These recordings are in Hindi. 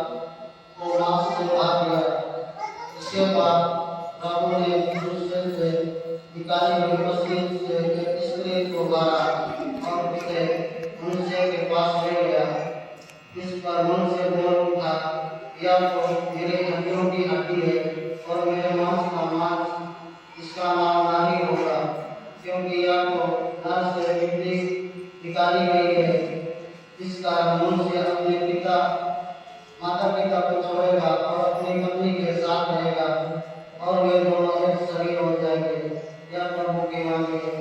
को नाश से मार दिया। इसके बाद प्रभु ने यरूशलेम से निकाली हुई मसीह से एक स्त्री को मारा और उसे मनुष्य के पास ले गया। इस पर मनुष्य बोल उठा, यह तो मेरे हड्डियों की हड्डी है और मेरे मांस का मांस, इसका नाम नहीं होगा, क्योंकि यह तो नर से निकाली गई है। इस कारण मनुष्य अपने माता पिता को छोड़ेगा और अपनी पत्नी के साथ रहेगा और वे दोनों एक शरीर हो जाएंगे। यह प्रभु की वाणी है।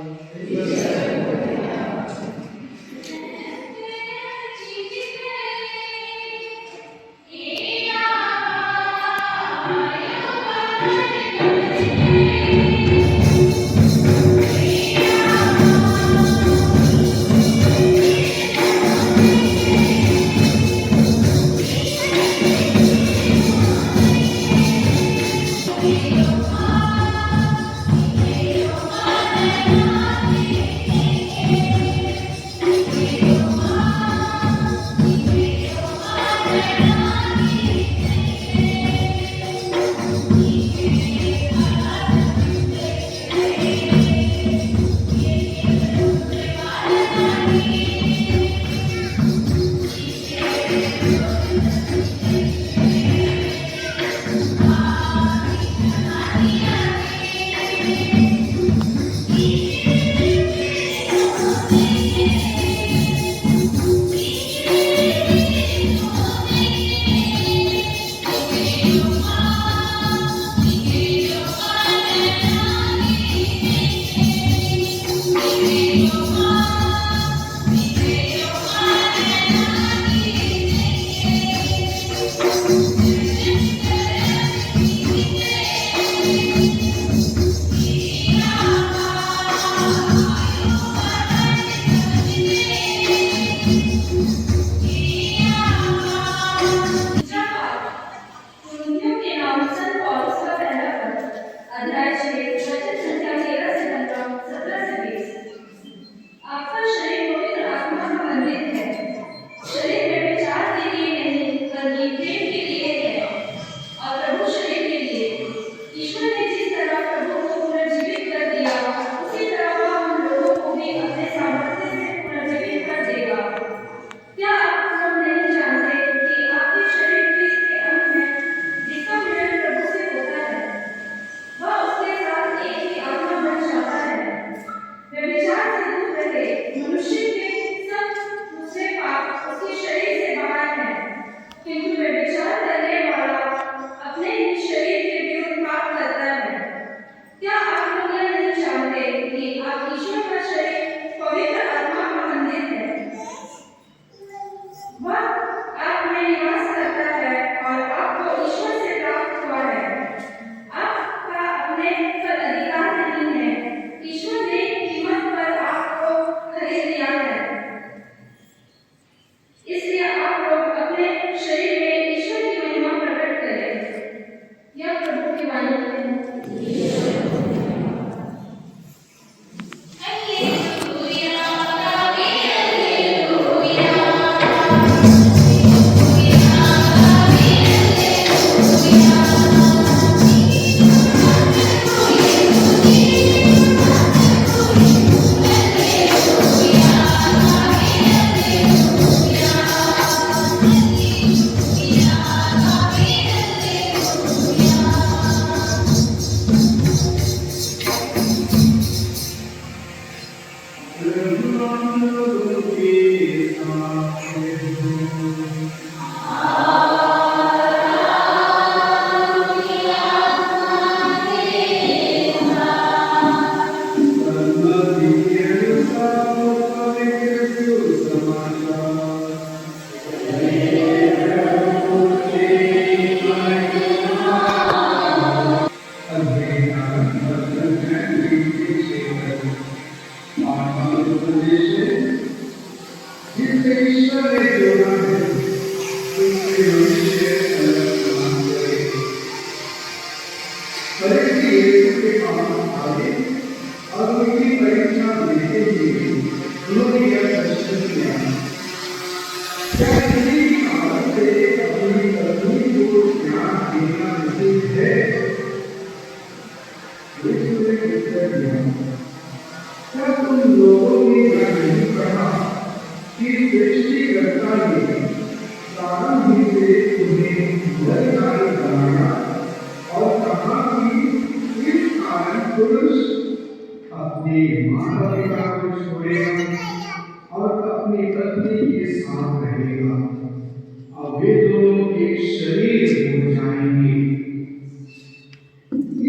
एक शरीर हो जाएंगे।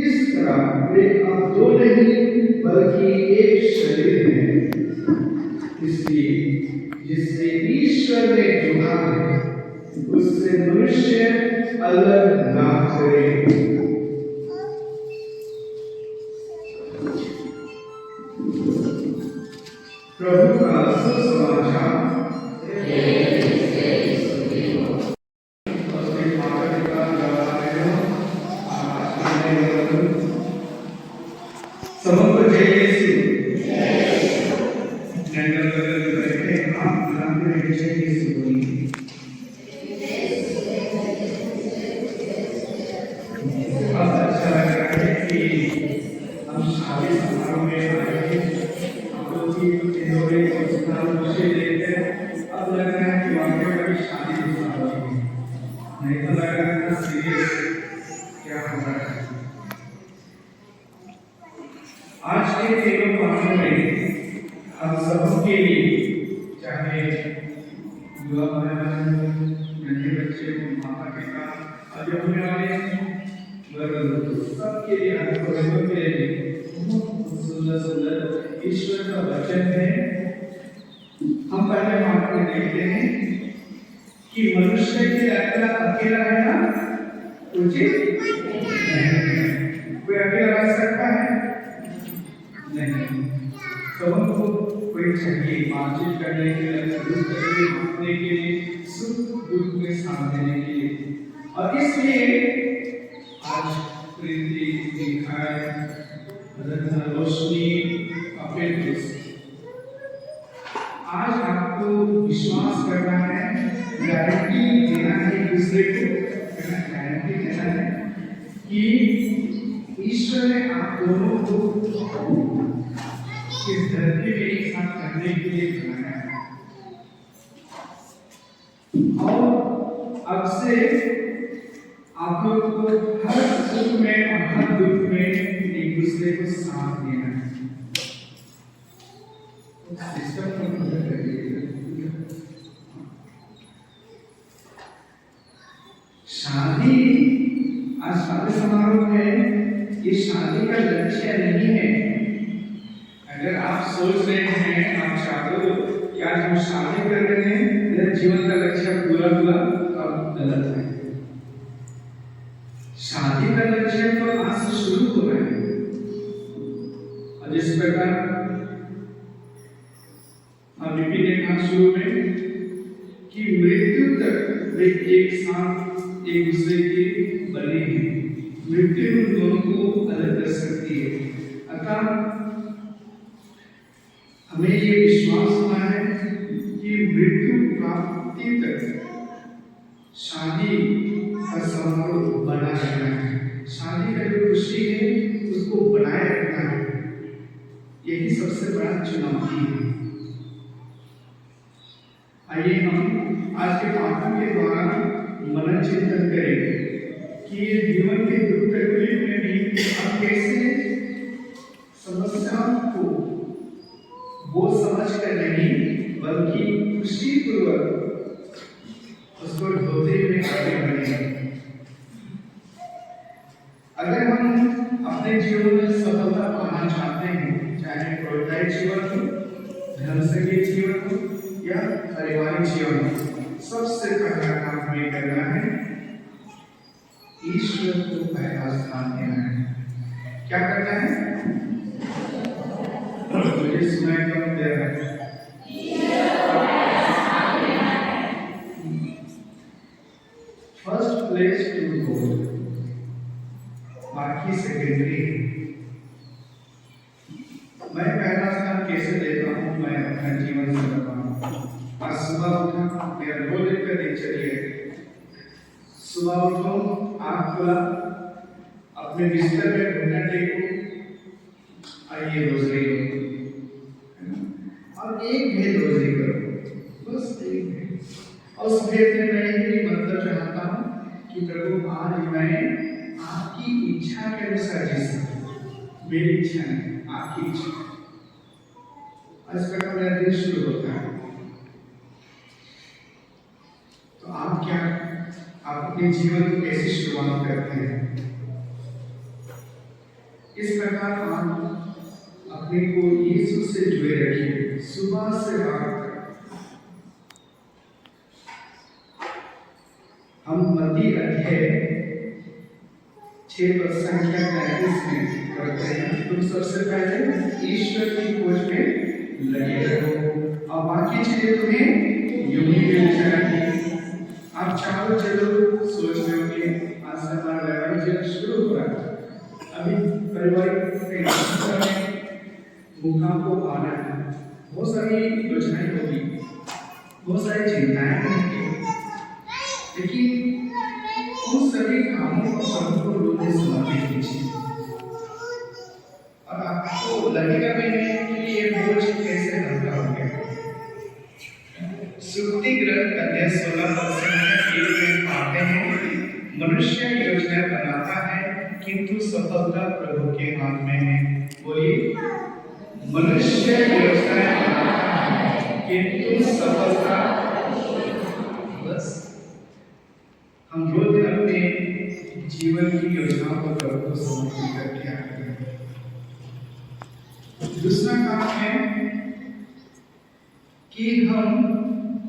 इस तरह वे अब दो नहीं बल्कि एक शरीर है। इसलिए जिससे ईश्वर ने जोड़ा है उससे मनुष्य अलग ना करे। प्रभु का सुसमाचार। समग्र जय यीशु। नगर बदल करके आप बुलाते हैं जय यीशु बोलिए। अब अच्छा लग रहा है कि हम शादी समारोह में आए हैं। आप लोग की इन्होंने जितना मुझे देते हैं अब लग रहा है कि वाकई में शादी समारोह है। नहीं तो लग रहा है सीरियस क्या हो रहा है। आज के तीनों पाठों में हम सबके लिए चाहे युवा नन्हे बच्चे माता पिता अभी होने वाले सबके लिए सुंदर सुंदर ईश्वर का वचन है। हम पहले पाठ में देखते हैं कि मनुष्य की यात्रा अकेला है ना उचित नहीं। कोई अकेला रह सकता है नहीं। तो हमको कोई चाहिए बातचीत करने के लिए, बांटने के लिए, सुख दुख में साथ देने के लिए। और इसलिए आज प्रीति दिखाए रोशनी अपने आज आपको विश्वास करना है, गारंटी देना है एक दूसरे को, गारंटी देना है कि ईश्वर ने आप दोनों को इस धरती में एक साथ करने के लिए बनाया है। और अब से आप लोग को हर सुख में और हर दुख में एक दूसरे को साथ देना है। शादी आज शादी समारोह है, ये शादी का लक्ष्य नहीं है। अगर आप सोच रहे हैं, आप चाहते हो कि आज हम शादी कर रहे हैं, मेरा जीवन का लक्ष्य पूरा हुआ, अब गलत है। शादी का लक्ष्य तो आज से शुरू हो रहा है। और जिस प्रकार अभी ने कहा शुरू में कि मृत्यु तक वे एक साथ एक दूसरे के बने हैं। मृत्यु उन दोनों को अलग कर सकती है। अतः हमें ये विश्वास होना है कि मृत्यु प्राप्ति तक शादी का समारोह बना रहना है। शादी का जो खुशी है उसको बनाए रखना है, यही सबसे बड़ा चुनौती है। आइए हम आज के पाठों के द्वारा मनन चिंतन करेंगे कि ये जीवन के दुख तकलीफ में भी हम कैसे समस्याओं को वो समझ कर नहीं बल्कि खुशी पूर्वक उसको ढोते हुए आगे बढ़ेंगे। अगर हम अपने जीवन में सफलता पाना चाहते हैं, चाहे प्रोत्साहित जीवन हो, धर्म संगीत जीवन हो या पारिवारिक जीवन हो, सबसे पहला काम हमें करना है ईश्वर को पहला स्थान देना है। क्या करना है? मुझे सुनाई कम दे रहा है। फर्स्ट प्लेस टू गो, बाकी सेकेंडरी। मैं पहला स्थान कैसे देता हूँ? मैं अपने जीवन से करता हूँ। आज सुबह उठा, मेरा रोज का दिनचर्या है। सुबह उठो, आँख खोला, अपने बिस्तर में घुटना टेको, आइए रोजरी हो और एक भेद रोजरी करो, बस एक भेद। और उस भेद में मैं ये मतलब चाहता हूँ कि प्रभु आज मैं आपकी इच्छा के अनुसार जी सकूं। मेरी इच्छा नहीं, आपकी इच्छा। इस प्रकार मेरा दिन शुरू होता है। तो आप क्या, आपको अपने जीवन को कैसे शुरुआत करते हैं। इस प्रकार आप अपने को यीशु से जुड़े रखिए सुबह से रात तक। हम मत्ती अध्याय 6 पद संख्या 35 में पढ़ते हैं, तुम सबसे पहले ईश्वर की खोज में लगे रहो और बाकी चीजें तुम्हें यूं ही मिल जाएंगी। आप चाहो चलो सोच रहे होंगे आज से हमारा वैवाहिक जीवन शुरू हो रहा है, अभी पारिवारिक मुकाम को आना है, बहुत सारी योजनाएं होगी, बहुत सारी चिंताएं होंगी, लेकिन उन सभी कामों को प्रभु रूप में समर्पित कीजिए और आपको लगेगा भी नहीं कि ये बोझ कैसे हल्का हो गया। सुक्ति ग्रंथ अध्याय 16 पद संख्या 1 में पाते हैं, मनुष्य योजना बनाता है किंतु सफलता प्रभु के हाथ में है। बोलिए, मनुष्य योजना बनाता है किंतु सफलता। बस हम रोज अपने जीवन की योजनाओं को प्रभु को समर्पित करके आते हैं। दूसरा काम है कि हम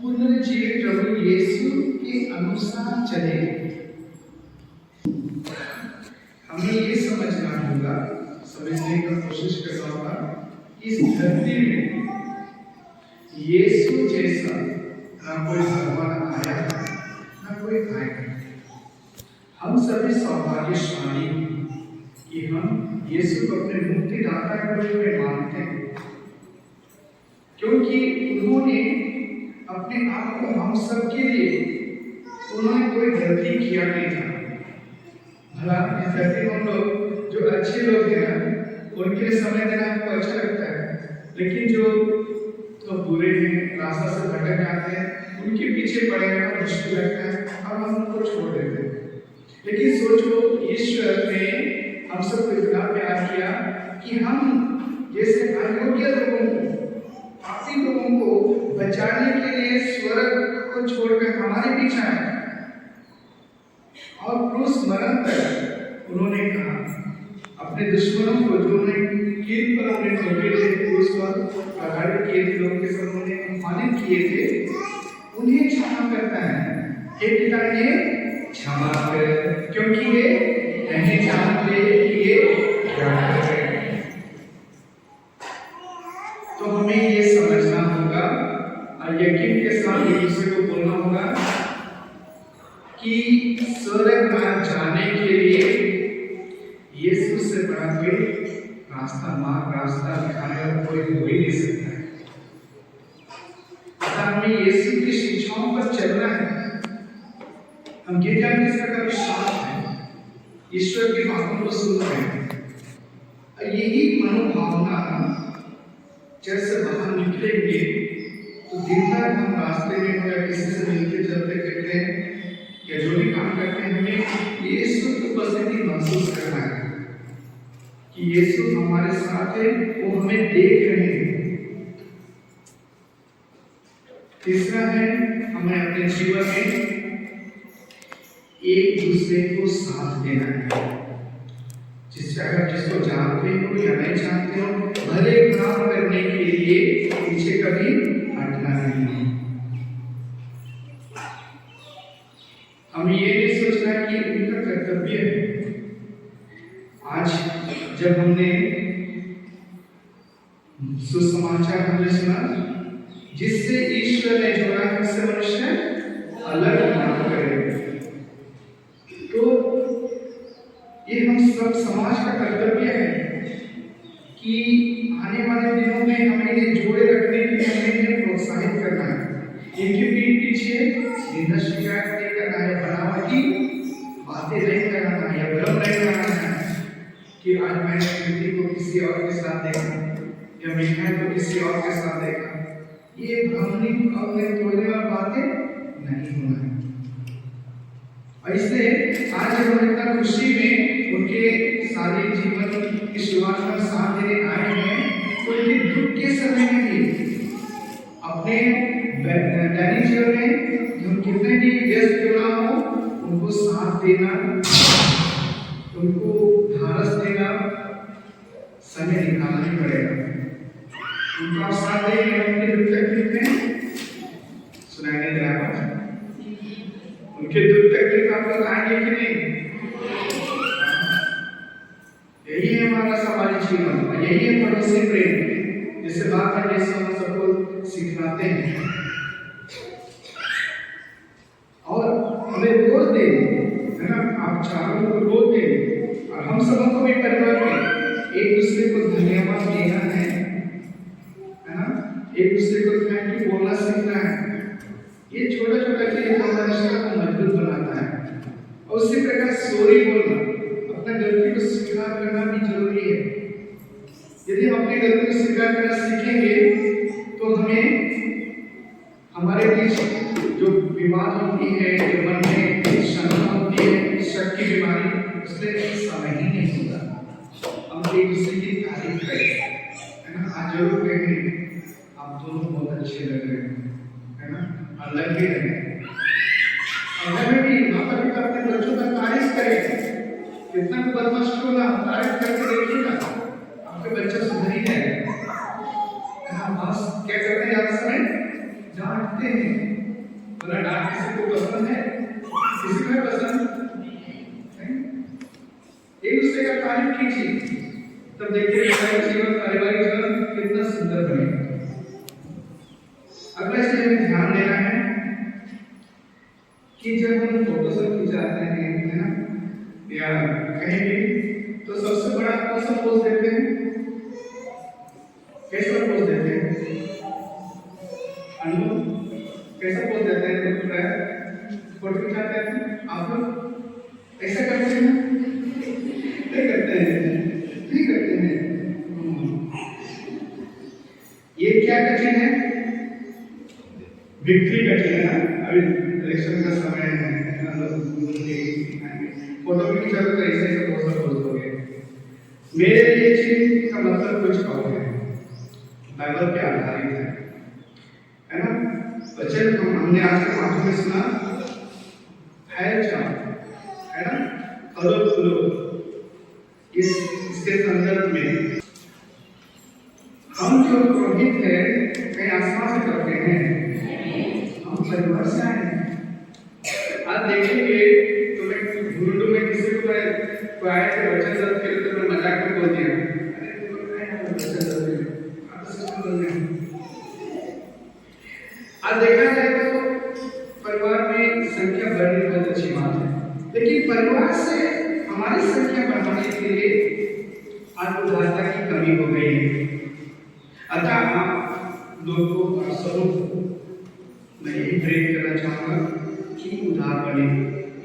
पुनर्जीवित प्रभु यीशु के अनुसार चले। हमें ये समझना होगा, समझने की कोशिश करना होगा, इस धरती में यीशु जैसा ना कोई भगवान आया ना कोई आएगा। हम सभी सौभाग्यशाली कि हम यीशु को अपने मुक्तिदाता के रूप में मानते हैं, क्योंकि उन्होंने अपने आप को हम सबके लिए, उन्होंने कोई गलती किया नहीं था। भला इस धरती में हम लोग जो अच्छे लोग हैं उनके लिए समय देना हमको अच्छा लगता है, लेकिन जो तो बुरे हैं, रास्ता से भटक जाते हैं, उनके पीछे पड़े रहना मुश्किल लगता है और हम उनको छोड़ देते हैं। लेकिन सोचो, ईश्वर ने हम सबको इतना प्यार किया कि हम जैसे अयोग्य लोगों को, पापी लोगों को बचाने के लिए स्वर्ग को छोड़कर हमारे पीछे आए और क्रूस मरण तक उन्होंने कहा अपने दुश्मनों को, जो उन्हें कील पर अपने ठोके थे, क्रूस पर प्रहार किए थे, लोगों के साथ उन्होंने अपमानित किए थे, उन्हें क्षमा करता है। हे पिता, ये क्षमा कर, क्योंकि वे नहीं जानते कि ये क्या कर रहे हैं। तो हमें ये समझना होगा और यकीन के साथ एक दूसरे को बोलना होगा कि स्वर्ग में जाने के लिए यीशु से बड़ा कोई रास्ता दिखाने वाला कोई हो ही नहीं सकता है। हमें यीशु की शिक्षाओं पर चलना है। हम ये जानने से का विश्वास है, ईश्वर की बातों को सुन रहे हैं। यही मनोभावना जैसे बाहर निकलेंगे तो दिन भर हम रास्ते में हो या किसी से मिलते चलते फिरते हैं या जो भी काम करते हैं, हमें यीशु की उपस्थिति महसूस करना है कि यीशु हमारे साथ है, वो हमें देख रहे हैं। तीसरा है, हमें अपने जीवन में एक दूसरे को साथ देना है। जिसको जानते हो या नहीं जानते हो, भले काम करने के लिए पीछे कभी हटना नहीं है। हम ये नहीं सोचना कि उनका कर्तव्य है। आज जब हमने सुसमाचार हमने सुना, जिससे ईश्वर ने जोड़ा है उससे मनुष्य अलग ना करे, तो ये हम सब समाज का कर्तव्य है कि आने वाले दिनों में हमें ये जोड़े रखने के लिए हमें इन्हें प्रोत्साहित करना है। इनके पीछे निंदा शिकायत नहीं करना है, बनावटी बातें नहीं करना है या भ्रम नहीं करना है कि आज मैंने कृति को किसी और के साथ देखा या मिठाई को किसी और के साथ देखा। ये भ्रमणी अपने तोड़ने वाली बातें नहीं होना है। और इसलिए आज हम इतना खुशी में उनके सारे जीवन की शुरुआत में साथ देने आए हैं, तो उनके दुख के समय में भी अपने दैनिक जीवन में हम कितने भी व्यस्त क्यों ना हो, उनको देना, उनको ढाढ़स देना, समय निकालना ही पड़ेगा। उनका साथ देंगे उनके दुख तकलीफ में, सुनाई नहीं दे रहा है? उनके दुख तकलीफ आप बताएंगे कि नहीं? यही है हमारा समाज जीवन, यही है पड़ोसी प्रेम, जिसे बात है जैसे हम सबको सिखलाते हैं। और हमें बोल दे, है ना, आप चारों को बोल दे, और हम सबको भी परिवार में एक दूसरे को धन्यवाद देना है ना, एक दूसरे को थैंक यू बोलना सीखना है। ये छोटा छोटा चीज हमारे रिश्ते को मजबूत बनाता है। और उसी प्रकार सॉरी बोलना, अपना गलती को स्वीकार करना भी जरूरी है। यदि हम अपनी गलती को स्वीकार करना सीखेंगे तो हमें हमारे बीच जो विवाद होती है, जो मन में शंका होती है, शक की बीमारी, उससे समय ही नहीं होता। हम एक दूसरे की तारीफ करें, है ना, आज जरूर कहेंगे आप दोनों बहुत अच्छे लग रहे हैं, है ना, और लग भी रहे हैं। और घर में भी माता पिता अपने बच्चों का तारीफ करें, कितना भी बदमाश क्यों ना, तारीफ करके देखिएगा आपके बच्चे सुधर ही जाएंगे। बस क्या करते हैं यार, समय डांटते हैं, बोला डांट किसी को पसंद है? किसी को पसंद है? एक दूसरे का तारीफ कीजिए, तब देखिए वैवाहिक जीवन, पारिवारिक जीवन कितना सुंदर बनेगा। अगला चीज हमें ध्यान देना है कि जब हम फोटोशूट खिंचाते हैं, है ना, या कहीं भी, तो सबसे बड़ा कौन सा पोज देते हैं? कैसा पोज देते हैं? अनुभव कैसा पोज देते हैं? फोटो खिंचाते हैं आप लोग ऐसा करते हैं? नहीं करते हैं, नहीं करते हैं। ये क्या का चिन्ह है? विक्ट्री का चिन्ह है। अभी इलेक्शन का समय है, फोटो भी खिंचा तो ऐसे ऐसे पोस्टर पोस्ट हो गए। मेरे लिए चिन्ह का मतलब कुछ और है, बाइबल पे आधारित है ना। वचन हमने आज के पाठ में सुना, फैल जाओ, है ना, फलो फूलो। इसके संदर्भ में हम जो पुरोहित है कहीं आसमान से करते हैं, हम परिवार से आए हैं। आज देखेंगे तो मैं ढूंढूं, मैं किसी को कोई आए थे वचन दर्द के लिए, तो मैं मजाक में बोल दिया, अरे तुम आए हो वचन दर्द के लिए, आप सिस्टम बोल रहे हैं। आज देखा जाए तो परिवार में संख्या बढ़नी बहुत अच्छी बात है, लेकिन परिवार से हमारी संख्या बढ़ाने के लिए आज उदारता की कमी हो गई है। अतः आप लोगों को सबको मैं यही प्रेरित करना चाहूंगा कि उदार बने।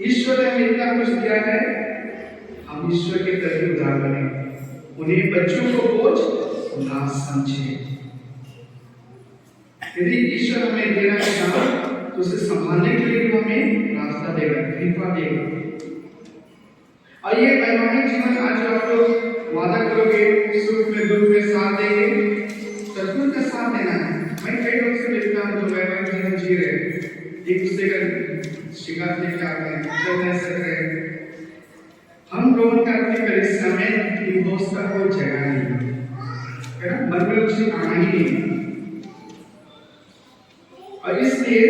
ईश्वर ने हमें इतना कुछ दिया है, हम ईश्वर के प्रति उदार बने, उन्हें बच्चों को बोझ ना समझे। यदि ईश्वर हमें देना चाहे तो उसे संभालने के लिए हमें रास्ता देगा, कृपा देगा। और ये वैवाहिक जीवन आज जो आप लोग वादा करोगे, सुख में दुख में साथ देंगे, सचमुच का साथ देना है। मैं कई लोग से मिलता हूँ जो वैवाहिक जीवन जी रहे, एक दूसरे का शिकायत लेके आते हैं, चल नहीं सक रहे। हम लोगों का अपनी परीक्षा में डिवोर्स का कोई जगह नहीं है ना, मन में कुछ आना ही नहीं। और इसलिए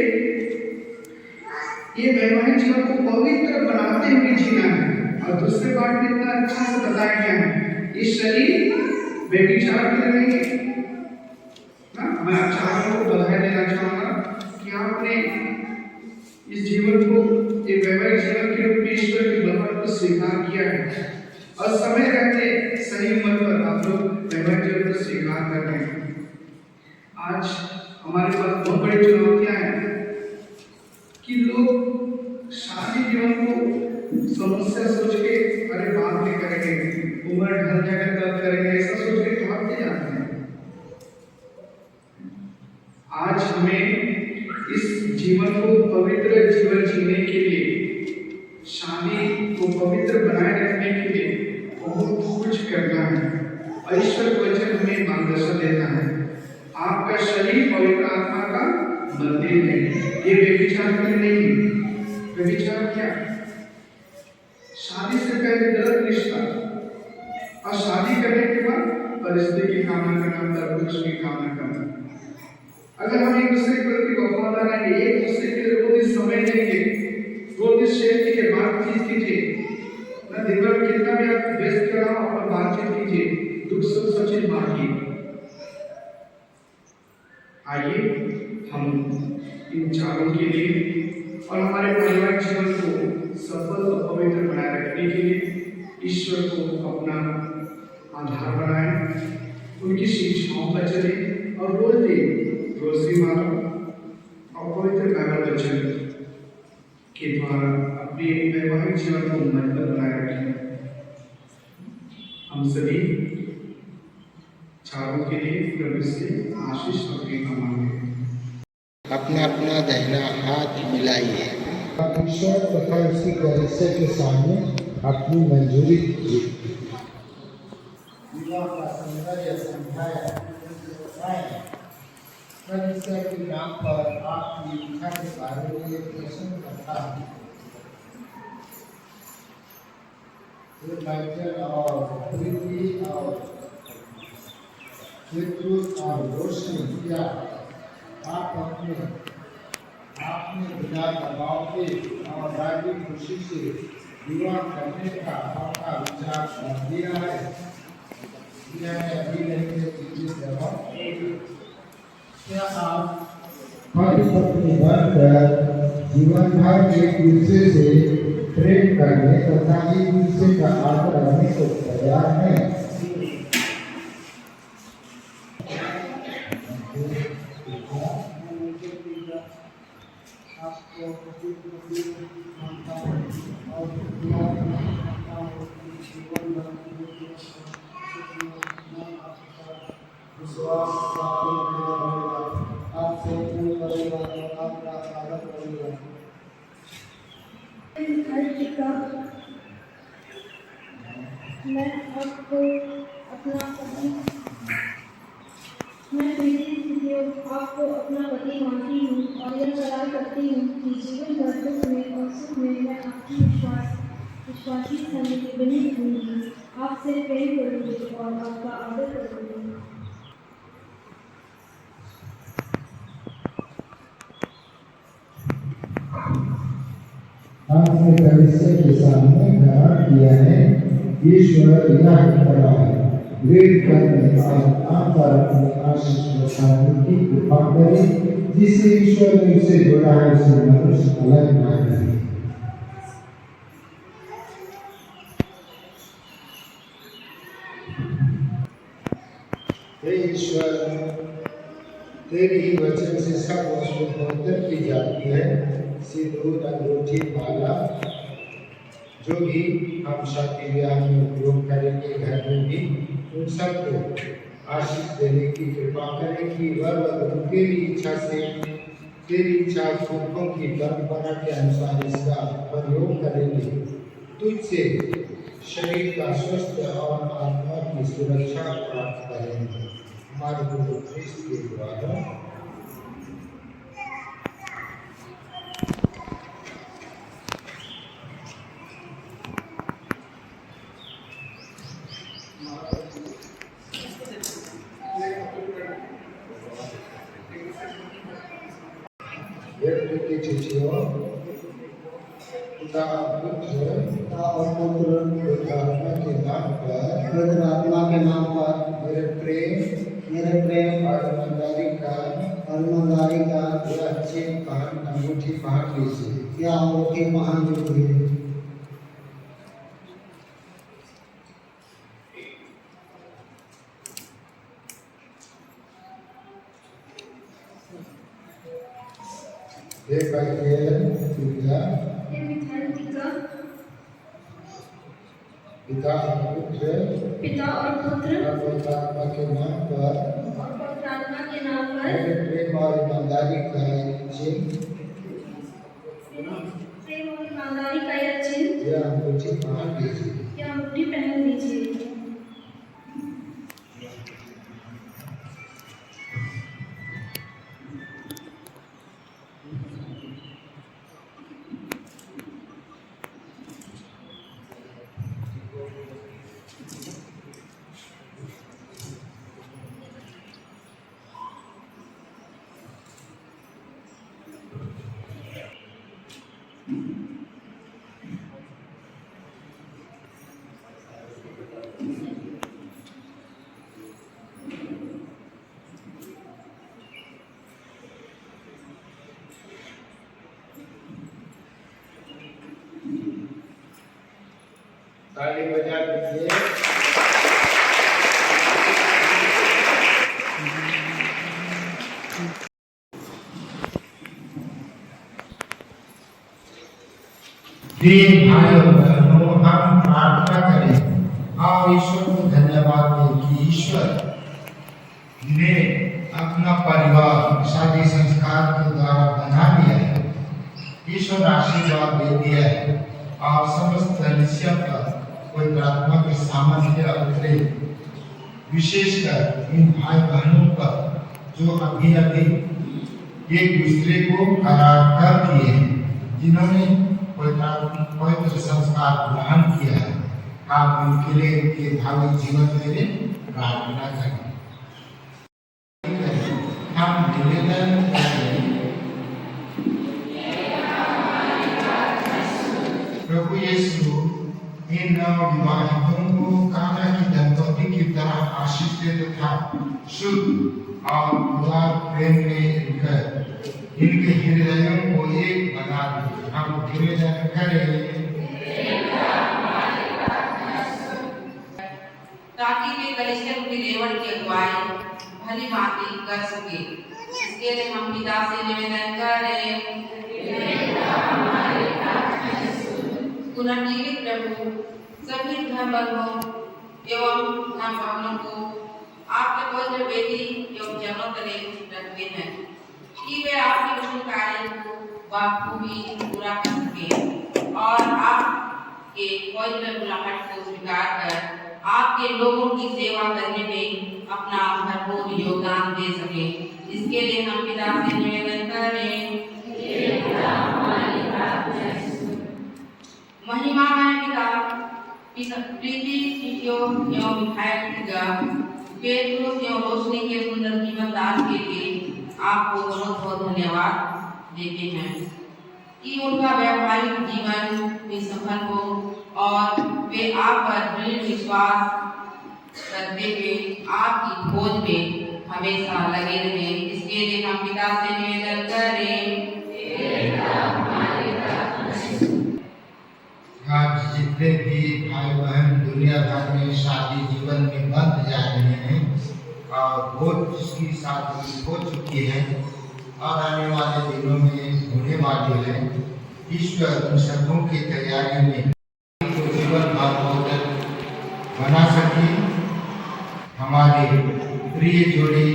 ये वैवाहिक जीवन को पवित्र बनाते हुए जीना है। और दूसरे पार्ट में इतना अच्छा से बताया गया है, ये शरीर व्यभिचार के लिए नहीं है ना। मैं आप चारों को बधाई देना चाहूंगा कि आपने इस जीवन को एक वैवाहिक जीवन के रूप में ईश्वर के बलवंत को स्वीकार किया है, और समय रहते सही उम्र पर आप लोग वैवाहिक जीवन को स्वीकार कर रहे हैं। आज हमारे पास बहुत बड़ी चुनौतियां हैं कि लोग शादी जीवन को समस्या सोच के अरे बाद में करेंगे, उम्र ढल जाकर तब करेंगे, ऐसा सोच के भागते जाते हैं। आज हमें इस जीवन को पवित्र जीवन जीने के लिए, शादी को पवित्र बनाए रखने के लिए बहुत कुछ करना है। और ईश्वर का वचन हमें मार्गदर्शन देता है। आपका शरीर पवित्र आत्मा का मंदिर है, ये व्यभिचार नहीं। व्यभिचार क्या? है गलत रिश्ता। और शादी करने के बाद परिस्थिति की कामना करना, पुरुष की कामना करना। अगर हम एक दूसरे के प्रति वफादार हैं, एक दूसरे के लिए रोज समय देंगे, रोज शेयर कीजिए, बातचीत कीजिए, ना दिन भर कितना भी आप व्यस्त कर रहा हो, अपना बातचीत कीजिए, दुख सुख सचित बांटिए। आइए हम इन चारों के लिए और हमारे पारिवारिक जीवन को सफल और पवित्र बनाए रखने के लिए ईश्वर को अपना आधार बनाएं, उनकी शिक्षाओं पर चले और रोजी मारो और पवित्र बाइबल वचन के द्वारा अपने वैवाहिक जीवन को मजबूत बनाए रखें। हम सभी चारों के लिए प्रभु से आशीष और कृपा मांगे। अपना अपना दाहिना हाथ मिलाइए। ईश्वर तथा उसकी कलीसिया के सामने अपनी मंजूरी दीजिए। विवाह का सौंदर्य समझाया कलीसिया के नाम पर आपकी इच्छा के बारे में प्रश्न करता हूँ। और प्रीति और नेतृत्व और रोशनी किया आपने बिना दबाव के और राजी खुशी से विवाह करने का आपका विचार कर दिया है। अभी नहीं जवाब क्या आप पति पत्नी बनकर जीवन भर एक दूसरे से प्रेम करने तथा एक दूसरे का आदर करने को तैयार हैं? मैं आपको अपना पति आपको अपना पति मानती हूँ और यह करार करती हूँ कि जीवन भर दुख में और सुख में मैं आपकी विश्वासी होने के बनी रहूँगी, आपसे प्रेम करूँगी और आपका आदर करूँगी। आपने कलीसिया के सामने करार किया है, ईश्वर यह करा है, वेद करने और आप पर अपनी आशीष बरसाने की कृपा करे, जिसे ईश्वर ने उसे जोड़ा है उसे मनुष्य अलग ना करे। हे ईश्वर, तेरी ही वचन से सब वस्तु पवित्र की जाती है, सिंदूर, अंगूठी, माला, जो भी हम शादी ब्याह में उपयोग करेंगे, घर में भी उन सबको आशीष देने की कृपा करें कि वर वधू तेरी इच्छा से, तेरी इच्छा पुरखों की परंपरा के अनुसार इसका प्रयोग करेंगे, तुझसे शरीर का स्वस्थ और आत्मा की सुरक्षा प्राप्त करेंगे। हमारे गुरु ख्रिस्त के द्वारा की चिट्ठियों पिता और पुत्र पवित्र आत्मा के नाम पर मेरे प्रेम और ईमानदारी का यह अच्छे अंगूठी पहन लीजिए। यह अंगूठी पहन लीजिए। पिता और पुत्र पवित्र आत्मा के नाम पर मेरे प्रेम और ईमानदारी का चिन्ह यह अंगूठी पहन लीजिए। ताली बजा दीजिए। प्रिय भाइयों बहनों, हम प्रार्थना करें और ईश्वर को धन्यवाद दें कि ईश्वर ने अपना परिवार शादी संस्कार के द्वारा बना लिया है। ईश्वर आशीर्वाद दे दिया है और समस्त कलीसिया पर पवित्र आत्मा के सामर्थ्य उतरे, विशेषकर इन भाई बहनों पर जो अभी एक दूसरे को करार कर किए हैं, जिन्होंने पवित्र संस्कार ग्रहण किया है। आप उनके लिए उनके भावी जीवन के लिए प्रार्थना करें। हम निवेदन करें, प्रभु यीशु इन नवविवाहितों को काना की दंपति की तरह आशीष दे तथा शुद्ध और उदार प्रेम में इनके हृदयों को एक बना दे। हम निवेदन करें ताकि वे कलीसिया की लेवल की अगुवाई भली भांति कर सके। इसके लिए हम पिता से निवेदन करें, पुनर्जीवित प्रभु सभी धर्म बंधुओं एवं धर्म भावनों को आपके पवित्र बेटी एवं जनों तले रखते हैं कि वे आपके वचन कार्य को बखूबी पूरा कर सके और आपके पवित्र बुलाहट को स्वीकार कर आपके लोगों की सेवा करने में अपना भरपूर योगदान दे सके। इसके लिए हम पिता से निवेदन करें, महिमामय पिता प्रीति चिटियो एवं मिखाइल पेट्रोस एवं रोशनी के सुंदर जीवन दान के लिए आपको बहुत बहुत धन्यवाद देते हैं कि उनका व्यावहारिक जीवन में सफल हो और वे आप पर दृढ़ विश्वास करते हुए आपकी खोज में हमेशा लगे रहें। इसके लिए हम पिता से निवेदन करें, आज जितने भी भाई बहन दुनिया भर में शादी जीवन में बंध जा रहे हैं और बहुत जिसकी शादी हो चुकी है और आने वाले दिनों में होने वाली है, ईश्वर उन सबों की तैयारी में तो जीवन भर बना सके। हमारे प्रिय जोड़ी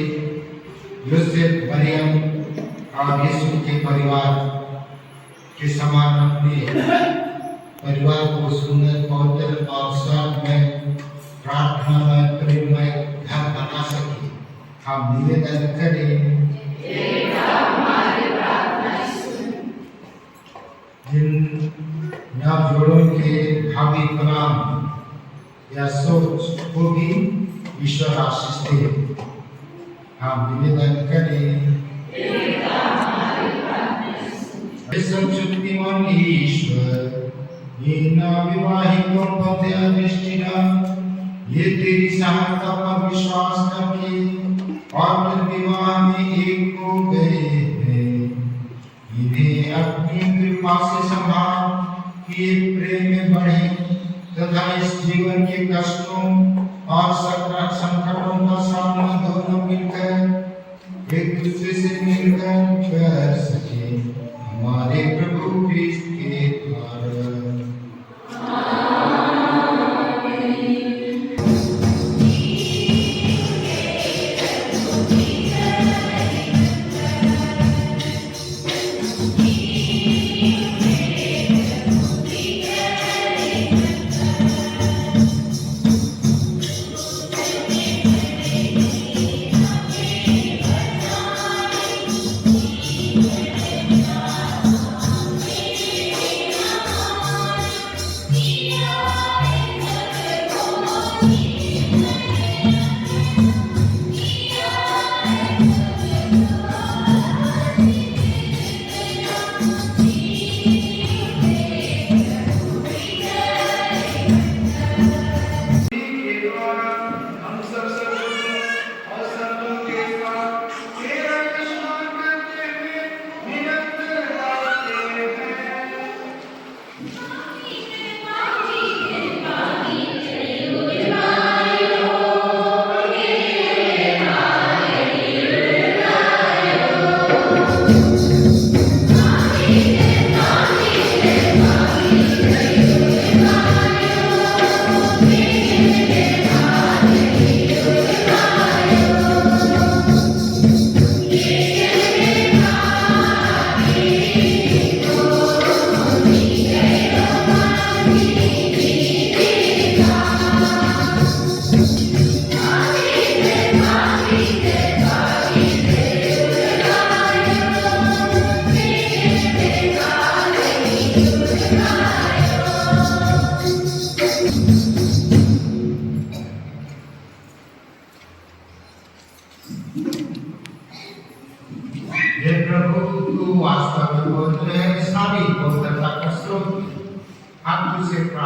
यूसुफ मरियम और यीशु के परिवार के समान अपने परिवार को सुंदर पवित्र और स्वाद में प्रार्थनामय प्रेममय घर बना सके। हम निवेदन करें, जिन नवजोड़ों के भावी प्लान या सोच को भी ईश्वर आशीष दे। हम निवेदन करें, शक्तिमान ईश्वर इन विवाहितों पर दया दृष्टिना ये तेरी सहायता पर विश्वास करके और फिर विवाह में एक हो गए हैं, इन्हें अपनी कृपा से संभाल कि प्रेम में बढ़े तथा इस जीवन के कष्टों और संकटों का सामना दोनों मिलकर एक दूसरे से मिलकर कर सके। हमारे प्रभु क्रिस्त के द्वारा।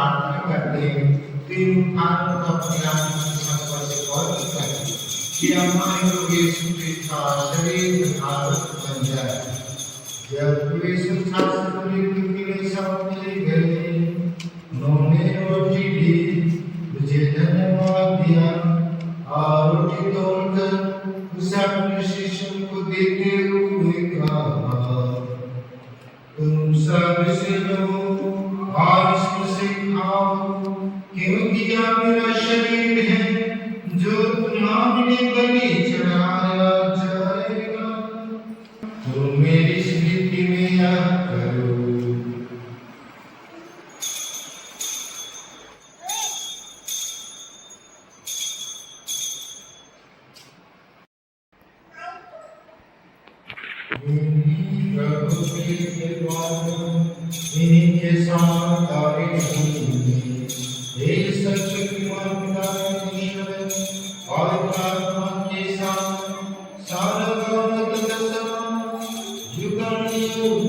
प्रार्थना करते हैं तीन उत्थानों को अपने आप की संपर्क से गौर करता है कि हमारे लोग यीशु क्रिस्त का शरीर तथा रक्त बन जाए। जब वे संसार से पवित्र के लिए सब मिले गए, उन्होंने रोटी ली, मुझे धन्यवाद दिया और रोटी तोड़कर उसे अपने शिष्यों को देते हुए कहा, तुम सब इसे लो और इसमें से खाओ, क्योंकि यह मेरा शरीर है जो तुम्हारे लिए बलि चढ़ाया जाएगा। तुम मेरी स्मृति में यह करो। इन्हीं के साथ तारे होंगे, हे सर्वशक्तिमान पिता परमेश्वर और आत्मा के साथ सारा गौरव तथा सम्मान युगानुयुग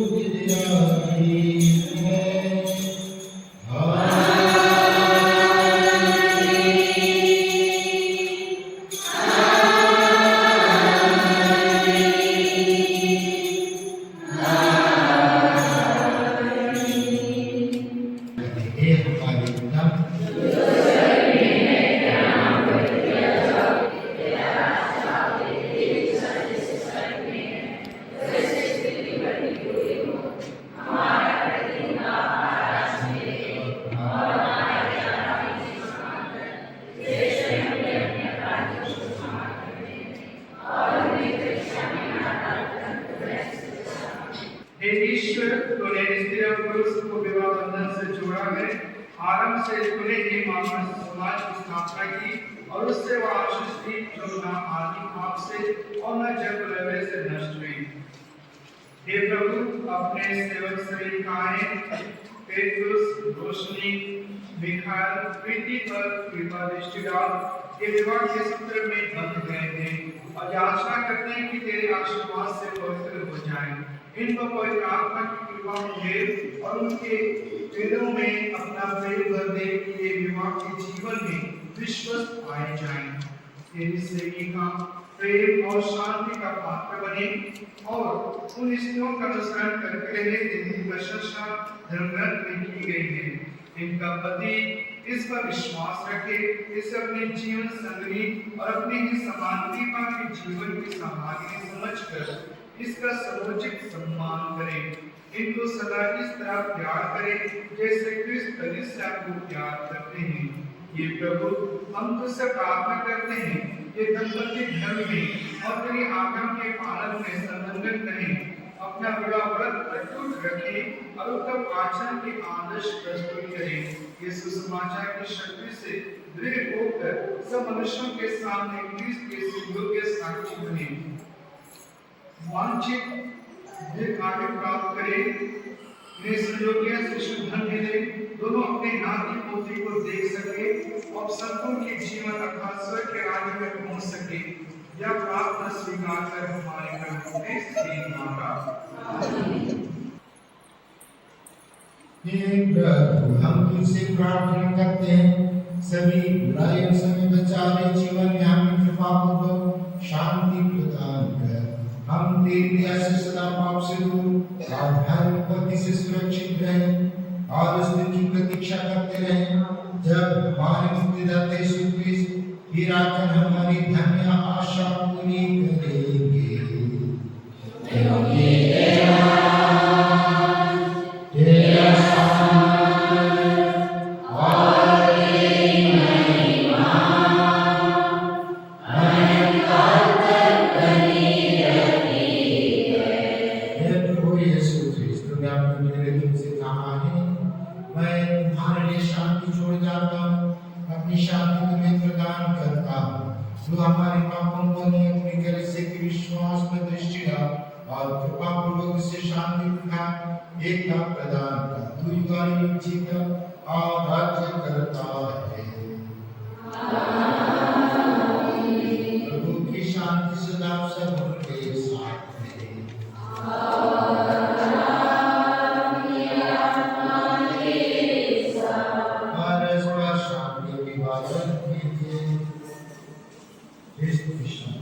जारी है। हे ईश्वर, तूने स्त्री और पुरुष को विवाह बंधन से जोड़ा है। आरंभ से तूने ही मानव समाज की स्थापना की और उससे वह आशीष थी जो न आदि पाप से और न जल प्रलय से नष्ट हुई। हे प्रभु, अपने सेवक सेविकाएं पेट्रुस, रोशनी, मिखाइल, प्रीति पर कृपा दृष्टि डाल, ये विवाह के सूत्र में बंध गए थे और याचना करते हैं कि तेरे आशीर्वाद से पवित्र हो जाएं। इनको पवित्र आत्मा की कृपा मिले और उनके हृदयों में अपना प्रेम भर दे कि ये विवाह के जीवन में विश्वस्त पाए जाएं। तेरी सेविका प्रेम और शांति का पात्र बने और उन स्त्रियों का अनुसरण करते रहे जिनकी प्रशंसा धर्मग्रंथ में की गई है। इनका पति इस पर विश्वास रखे, इसे अपने जीवन संगनी और अपने ही समानता के जीवन की सामग्री समझकर इसका समुचित सम्मान करें। इनको सदा इस तरह प्यार करें जैसे क्रिस्त कलीसिया को प्यार करते हैं। ये प्रभु, हम तुझसे प्रार्थना करते हैं, ये दंपति धर्म में और तेरी आज्ञा के पालन में संलग्न रहें, अपना विवाह व्रत अटूट रखें और उत्तम आचरण के आदर्श प्रस्तुत करें। ये सुसमाचार की शक्ति से दृढ़ होकर सब मनुष्यों के सामने क्रिस्त के योग्य साक्षी बने। वांछित दीर्घायु प्राप्त करें, इन्हें संयोगिया से शुभ धन मिले, दोनों अपने नाती पोती को देख सके और संतों के जीवन अर्थात स्वर्ग के राज्य में पहुंच सके। यह प्रार्थना स्वीकार कर हमारे प्रभु ने स्थिर मांगा। हे प्रभु, हम तुझसे प्रार्थना करते हैं, सभी बुराइयों से हमें बचा ले, जीवन में हमें कृपा पूर्वक शांति प्रदान कर। हम तेरी दया से सदा पाप से दूर और धर्म पति से सुरक्षित रहें और उस दिन की प्रतीक्षा करते रहें जब हमारे मुक्तिदाता यीशु क्रिस्त फिर आकर हमारी धन्य आशा पूरी करेंगे। हमारे पापों को नहीं अपनी कलीसिया के विश्वास में दृष्टि डाल और कृपा पूर्वक से शांति तथा एकता प्रदान कर। तू युगानुयुग जीता और राज्य करता है। प्रभु की शांति सदा सबके साथ रहे। कृष्ण।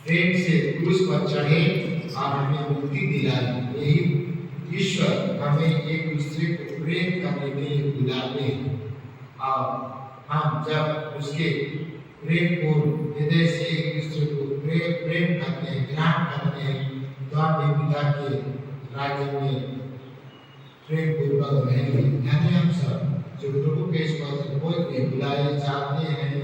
प्रेम से क्रूस पर चढ़े और हमें मुक्ति दिलाई। यही ईश्वर हमें एक दूसरे को प्रेम करने के लिए बुलाते हैं और हम जब उसके प्रेम को हृदय से एक दूसरे को प्रेम करते हैं, ध्यान करते हैं, तो हम पिता के राज्य में प्रेम पूर्वक रहेंगे। यानी हम सब जो प्रभु के इस पद को बुलाए जाते हैं,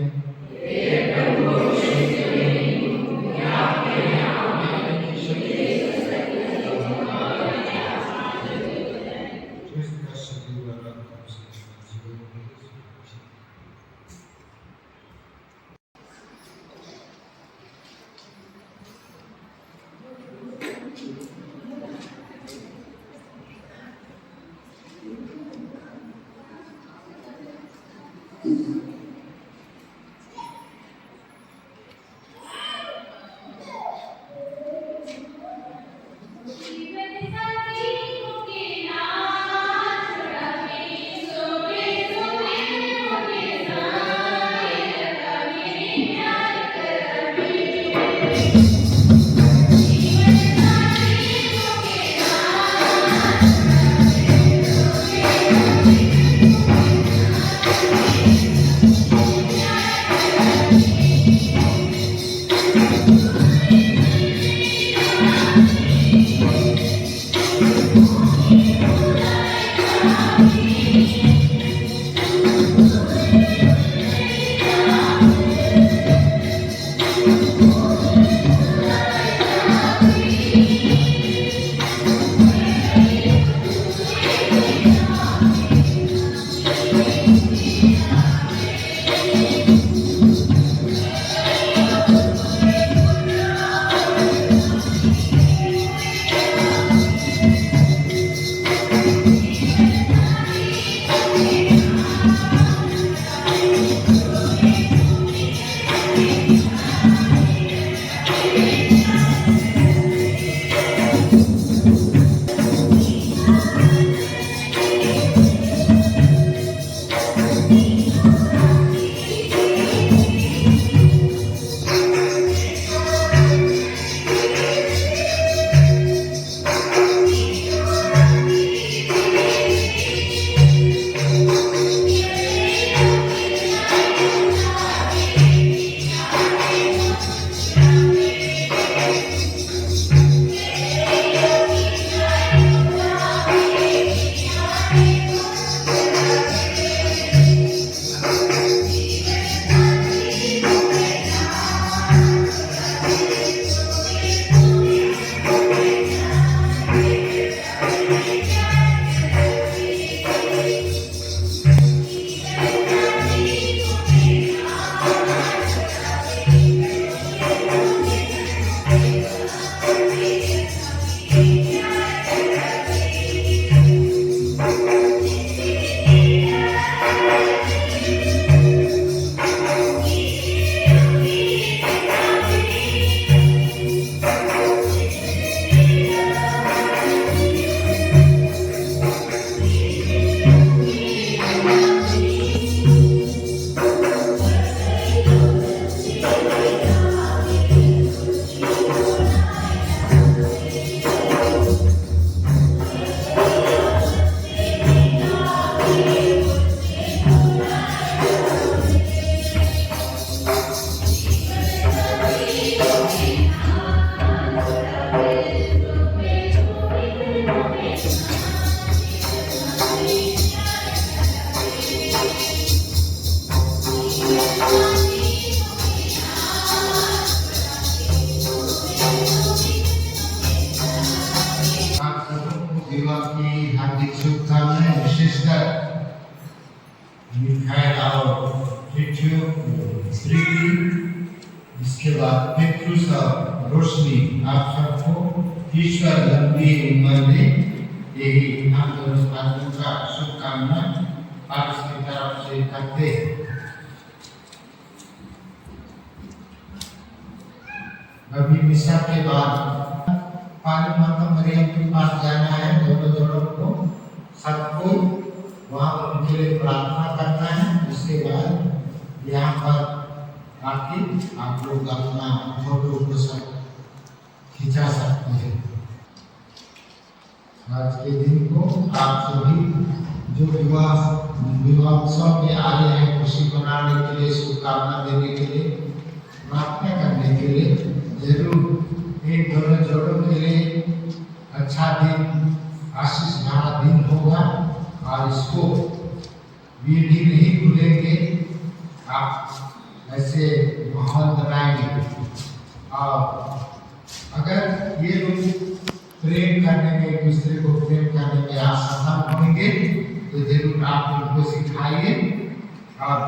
मिखाइल और प्रीति, इसके बाद पेट्रुस और रोशनी, आप सबको ईश्वर लंबी उम्र दे, यही हम दोनों आदमियों का शुभकामना आप इसकी तरफ से करते हैं। अभी मिसा के बाद पानी माता मरियम के पास जाना है, दोनों जोड़ों को सबको वहाँ उनके लिए प्रार्थना करना है। उसके बाद यहाँ पर आके आप लोग अपना फोटो को सब खिंचा सकते हैं। आज के दिन को आप सभी जो विवाह उत्सव में आ रहे हैं, खुशी मनाने के लिए, शुभकामना देने के लिए, प्रार्थना करने के लिए, जरूर इन दोनों जोड़ों के लिए अच्छा दिन, आशीष भरा दिन होगा और इसको भी नहीं भूलेंगे। आप ऐसे माहौल बनाएंगे और अगर ये लोग प्रेम करने में, एक दूसरे को प्रेम करने में असफल होंगे तो जरूर आप उनको सिखाइए और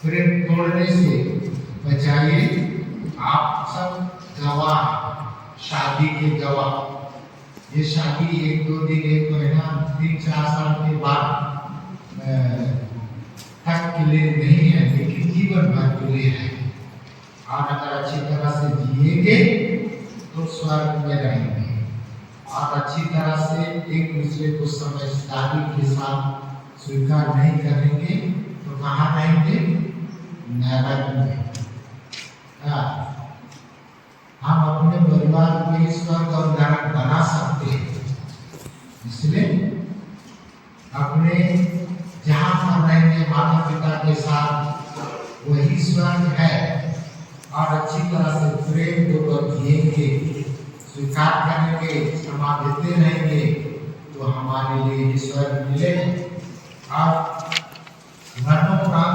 प्रेम तोड़ने से बचाइए। आप सब गवाह, शादी के गवाह। ये शादी 1-2 दिन, 1 महीना, 3-4 साल के बाद तक के लिए नहीं है, लेकिन जीवन भर के लिए है। और अगर अच्छी तरह से जिएंगे तो स्वर्ग में रहेंगे, और अच्छी तरह से एक दूसरे को समझदारी के साथ स्वीकार नहीं करेंगे तो कहाँ रहेंगे? नरक में। हम अपने परिवार को स्वर्ग और नरक बना सकते हैं, इसलिए अपने जहाँ पर रहेंगे माता पिता के साथ, वही स्वर्ग है। और अच्छी तरह से प्रेम को जिएंगे, स्वीकार करेंगे, क्षमा देते रहेंगे तो हमारे लिए स्वर्ग मिलेगा। और मनोकाम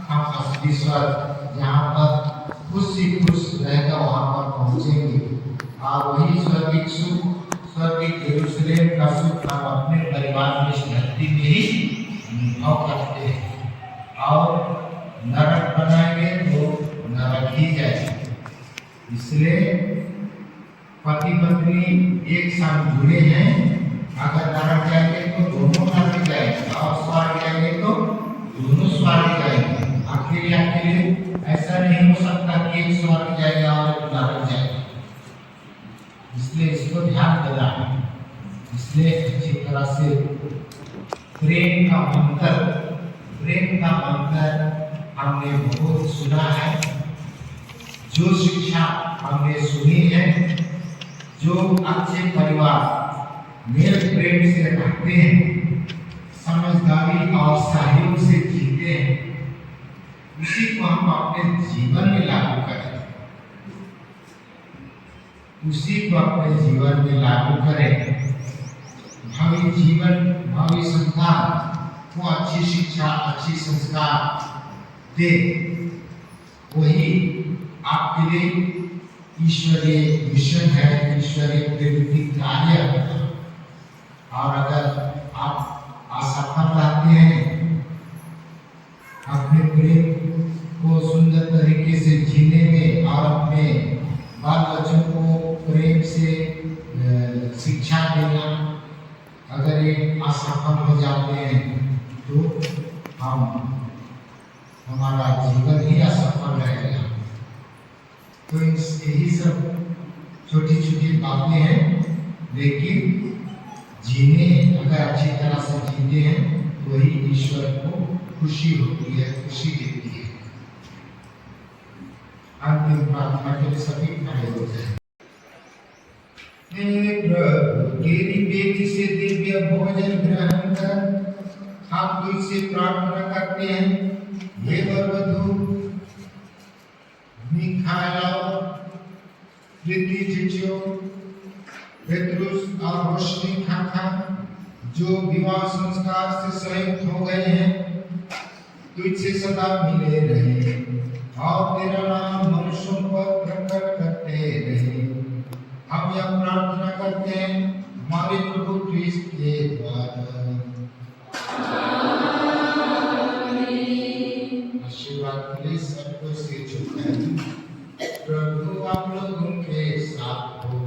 हम असली स्वर्ग, जहाँ पर खुश ही खुश रहेगा, वहाँ पर पहुँचेंगे। और वही स्वर्गिक सुख, स्वर्गिक यरूशलेम का सुख हम अपने परिवार में, इस धरती में ही अनुभव करते हैं। और नरक बनाएंगे तो नरक ही जाएगा। इसलिए पति पत्नी एक साथ जुड़े हैं, अगर नरक जाएंगे तो दोनों नरक जाएंगे, और स्वर्ग जाएंगे तो दोनों स्वर्ग जाएंगे। अकेले ऐसा नहीं हो सकता कि एक स्वर्ग जाएगा और एक नरक जाएगा। इसलिए इसको ध्यान देना है। इसलिए अच्छी तरह से प्रेम का मंत्र हमने बहुत सुना है। जो शिक्षा हमने सुनी है, जो अच्छे परिवार मेल प्रेम से रहते हैं, समझदारी और सहयोग से जीते हैं, उसी को हम अपने जीवन में लागू करें। उसी को अपने जीवन में लागू करें। भावी जीवन, भावी संतान को अच्छी शिक्षा, अच्छी संस्कार दे। वही आपके लिए ईश्वरीय मिशन है, ईश्वरीय प्रेरित कार्य। और अगर आप असफल रहते हैं अपने प्रेम को सुंदर तरीके से जीने में और अपने बाल बच्चों को प्रेम से शिक्षा देना, अगर ये असफल हो जाते हैं तो हमारा जीवन ही असफल रहेगा। तो यही सब छोटी छोटी बातें हैं, लेकिन जीने अगर अच्छी तरह से जीते हैं तो वही ईश्वर को खुशी होती है, खुशी देती है। अंतिम प्रार्थना के लिए सभी खड़े हो जाए। हे प्रभु, तेरी बेटी से दिव्य भोजन ग्रहण कर हम तुझसे प्रार्थना करते हैं। हे वरवधू मिखाइल, प्रीति चिचियो, पेट्रुस और रोशनी खाखा, जो विवाह संस्कार से संयुक्त हो गए हैं, तुझसे सदा मिले रहे और तेरा नाम मनुष्यों पर प्रकट करते रहे। हम यह प्रार्थना करते हैं हमारे प्रभु क्रिस्त के द्वारा। आशीर्वाद के लिए सबको सिर झुकाएं। प्रभु आप लोगों के साथ हो।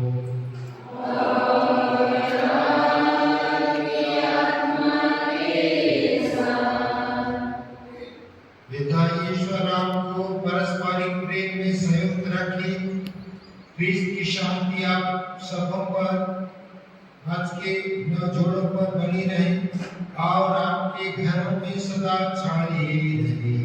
पिता ईश्वर आपको पारस्परिक प्रेम में संयुक्त रखे। क्रिस्त की शांति आप सबों पर, आज के जोड़ों पर बनी रहे और आपके घरों में सदा छाई रहे।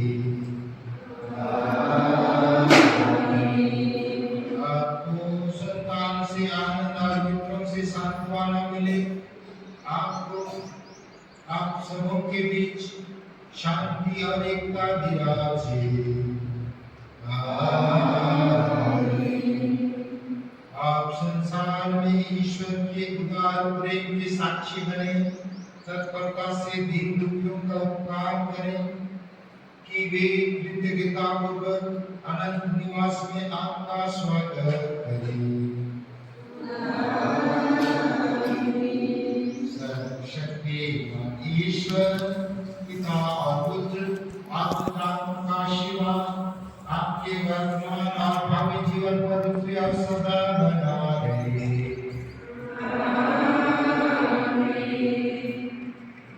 आपको संतान से आनंद और मित्रों से सांत्वना मिले। आपको आप सबों के बीच शांति और एकता विराजे। आप संसार में ईश्वर के उदार प्रेम के साक्षी बने। तत्परता से दीन दुखियों का उपकार करें कि वे कृतज्ञता पूर्वक अनंत निवास में आपका स्वागत करें। सर्वशक्तिमान ईश्वर पिता और पुत्र आत्मा का आशीर्वाद आपके वर्तमान और भावी जीवन पर पृथ्वी और सदा बना रहे।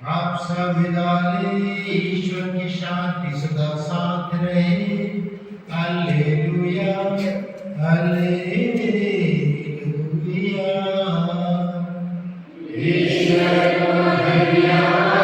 आप सब विदा लें। ईश्वर की शांति सदा साथ रहे। Hallelujah hallelujah. ईश्वर को धन्यवाद।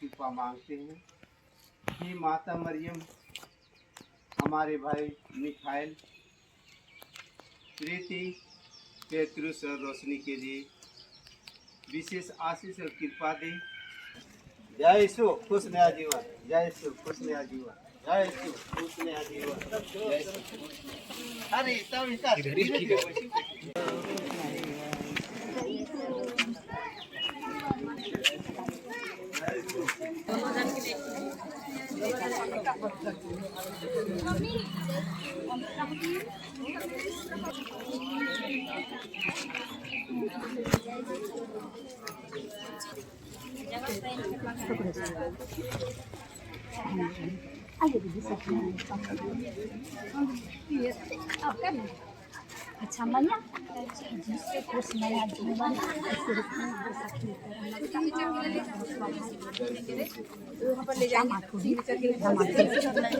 कृपा मांगते हैं कि माता मरियम हमारे भाई मिखाइल, प्रीति, पेतरुस और रोशनी के लिए विशेष आशीष और कृपा दे। जय यीशु खुश नया जीवन। जय यीशु खुश नया जीवन। जय यीशु खुश नया जीवन। जय यीशु। अरे तब अच्छा मैया जिससे कुछ नया जीवन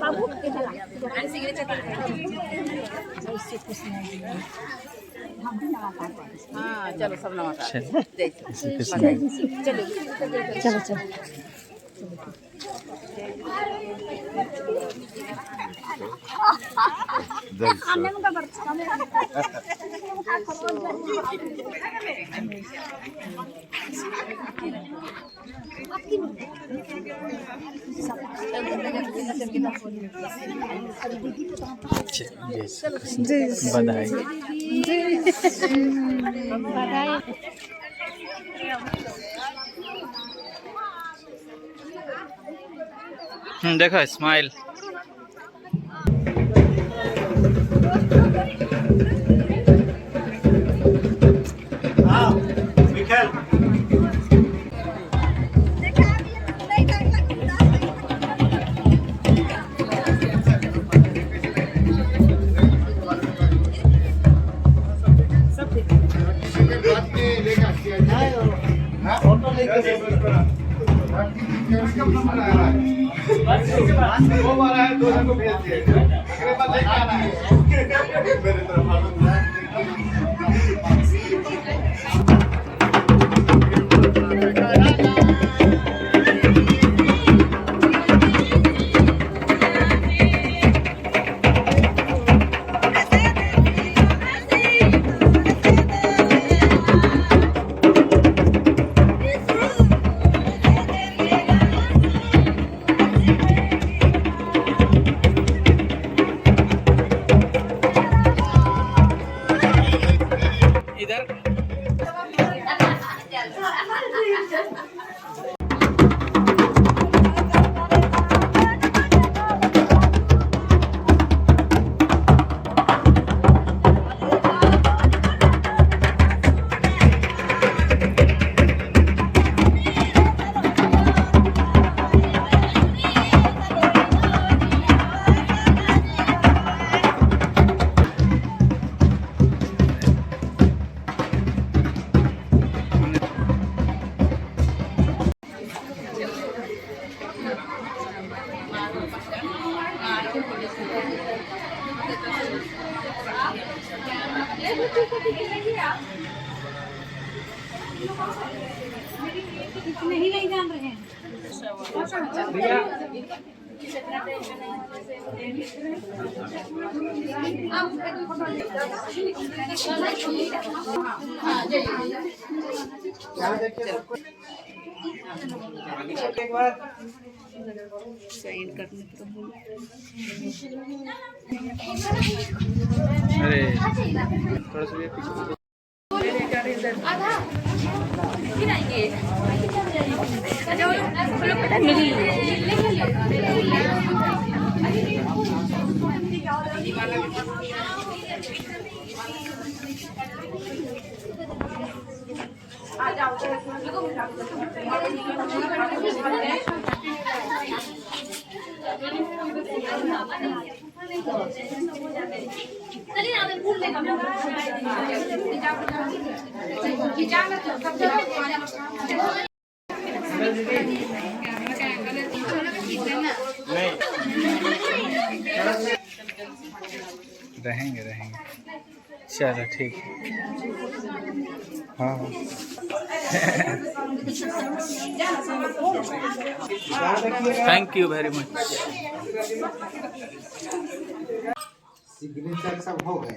बाबू हाँ चलो सब नमस्कार चलो चलो चलो बधाई। देखो स्माइल। वो मारा है, 2 जन को भेज दिए। अगले बार लेके आना है। मेरे तरफ नहीं जान रहे हैं एक बार अरे थोड़ा सा पीछे रहेंगे रहेंगे। चलो ठीक है। हाँ thank you very much. Signature सब हो गए।